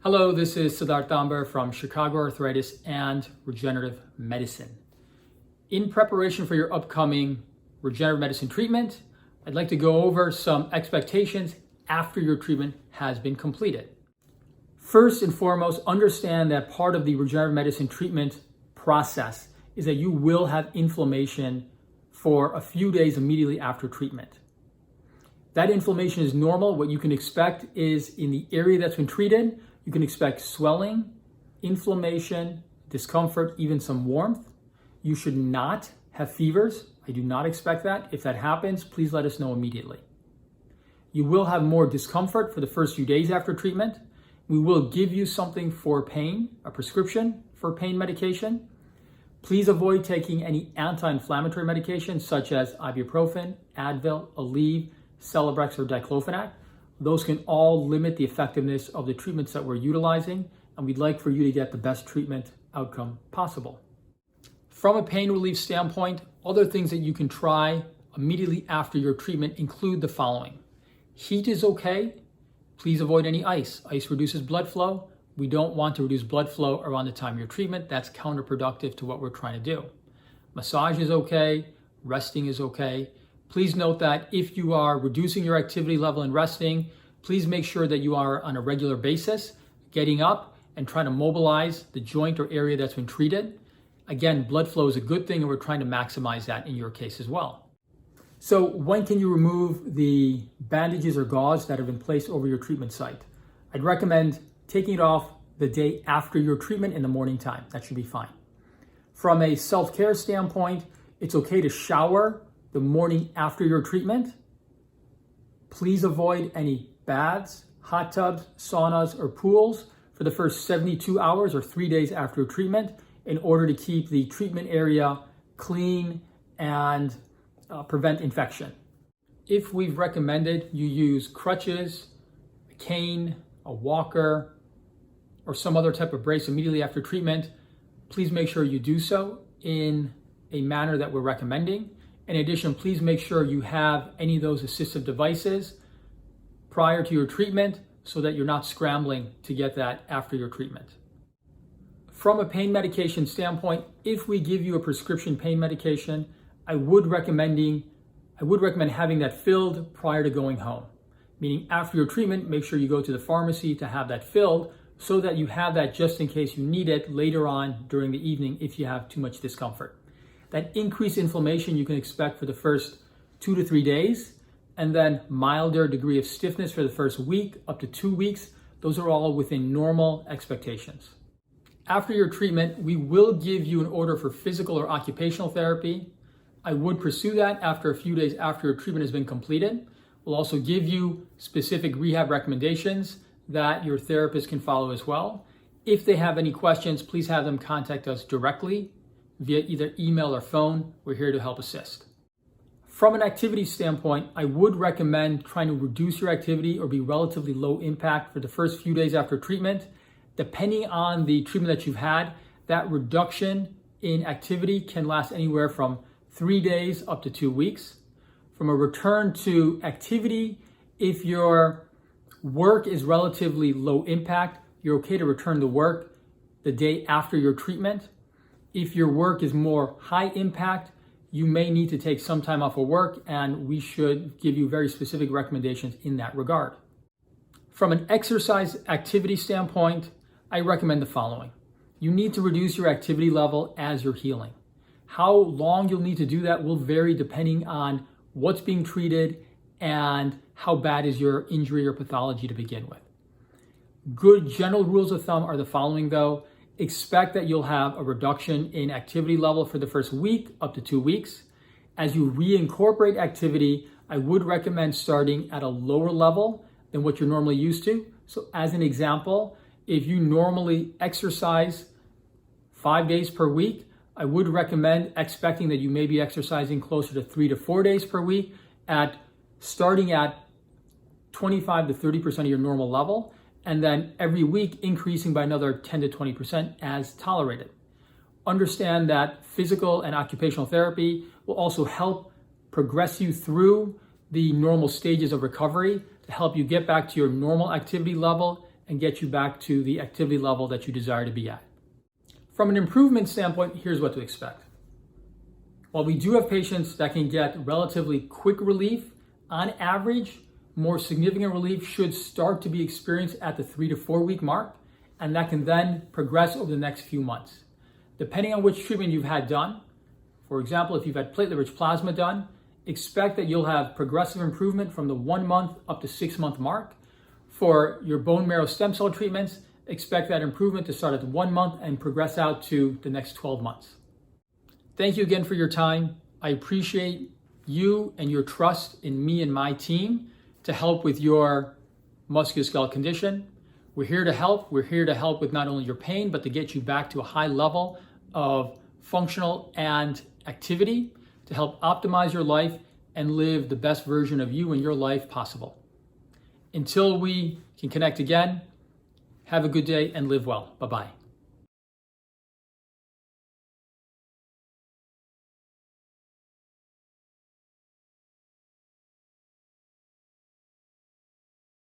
Hello, this is Siddharth Damber from Chicago Arthritis and Regenerative Medicine. In preparation for your upcoming regenerative medicine treatment, I'd like to go over some expectations after your treatment has been completed. First and foremost, understand that part of the regenerative medicine treatment process is that you will have inflammation for a few days immediately after treatment. That inflammation is normal. What you can expect is in the area that's been treated, you can expect swelling, inflammation, discomfort, even some warmth. You should not have fevers. I do not expect that. If that happens, please let us know immediately. You will have more discomfort for the first few days after treatment. We will give you something for pain, a prescription for pain medication. Please avoid taking any anti-inflammatory medications such as ibuprofen, Advil, Aleve, Celebrex, or diclofenac. Those can all limit the effectiveness of the treatments that we're utilizing, and we'd like for you to get the best treatment outcome possible. From a pain relief standpoint, other things that you can try immediately after your treatment include the following. Heat is okay. Please avoid any ice. Ice reduces blood flow. We don't want to reduce blood flow around the time of your treatment. That's counterproductive to what we're trying to do. Massage is okay. Resting is okay. Please note that if you are reducing your activity level and resting, please make sure that you are on a regular basis, getting up and trying to mobilize the joint or area that's been treated. Again, blood flow is a good thing and we're trying to maximize that in your case as well. So when can you remove the bandages or gauze that have been placed over your treatment site? I'd recommend taking it off the day after your treatment in the morning time. That should be fine. From a self-care standpoint, it's okay to shower the morning after your treatment. Please avoid any baths, hot tubs, saunas, or pools for the first 72 hours or 3 days after treatment in order to keep the treatment area clean and prevent infection. If we've recommended you use crutches, a cane, a walker, or some other type of brace immediately after treatment, please make sure you do so in a manner that we're recommending. In addition, please make sure you have any of those assistive devices prior to your treatment so that you're not scrambling to get that after your treatment. From a pain medication standpoint, if we give you a prescription pain medication, I would recommend having that filled prior to going home. Meaning after your treatment, make sure you go to the pharmacy to have that filled so that you have that just in case you need it later on during the evening if you have too much discomfort. That increased inflammation you can expect for the first 2 to 3 days, and then milder degree of stiffness for the first week up to 2 weeks. Those are all within normal expectations. After your treatment, we will give you an order for physical or occupational therapy. I would pursue that after a few days after your treatment has been completed. We'll also give you specific rehab recommendations that your therapist can follow as well. If they have any questions, please have them contact us directly via either email or phone. We're here to help assist. From an activity standpoint, I would recommend trying to reduce your activity or be relatively low impact for the first few days after treatment. Depending on the treatment that you've had, that reduction in activity can last anywhere from 3 days up to 2 weeks. From a return to activity, if your work is relatively low impact, you're okay to return to work the day after your treatment. If your work is more high impact, you may need to take some time off of work, and we should give you very specific recommendations in that regard. From an exercise activity standpoint, I recommend the following. You need to reduce your activity level as you're healing. How long you'll need to do that will vary depending on what's being treated and how bad is your injury or pathology to begin with. Good general rules of thumb are the following though. Expect that you'll have a reduction in activity level for the first week up to 2 weeks. As you reincorporate activity, I would recommend starting at a lower level than what you're normally used to. So as an example, if you normally exercise 5 days per week, I would recommend expecting that you may be exercising closer to 3 to 4 days per week starting at 25 to 30% of your normal level, and then every week increasing by another 10 to 20% as tolerated. Understand that physical and occupational therapy will also help progress you through the normal stages of recovery to help you get back to your normal activity level and get you back to the activity level that you desire to be at. From an improvement standpoint, here's what to expect. While we do have patients that can get relatively quick relief, on average, more significant relief should start to be experienced at the 3 to 4 week mark, and that can then progress over the next few months. Depending on which treatment you've had done, for example, if you've had platelet-rich plasma done, expect that you'll have progressive improvement from the 1 month up to 6 month mark. For your bone marrow stem cell treatments, expect that improvement to start at 1 month and progress out to the next 12 months. Thank you again for your time. I appreciate you and your trust in me and my team to help with your musculoskeletal condition. We're here to help. We're here to help with not only your pain, but to get you back to a high level of functional and activity to help optimize your life and live the best version of you and your life possible. Until we can connect again, have a good day and live well. Bye-bye.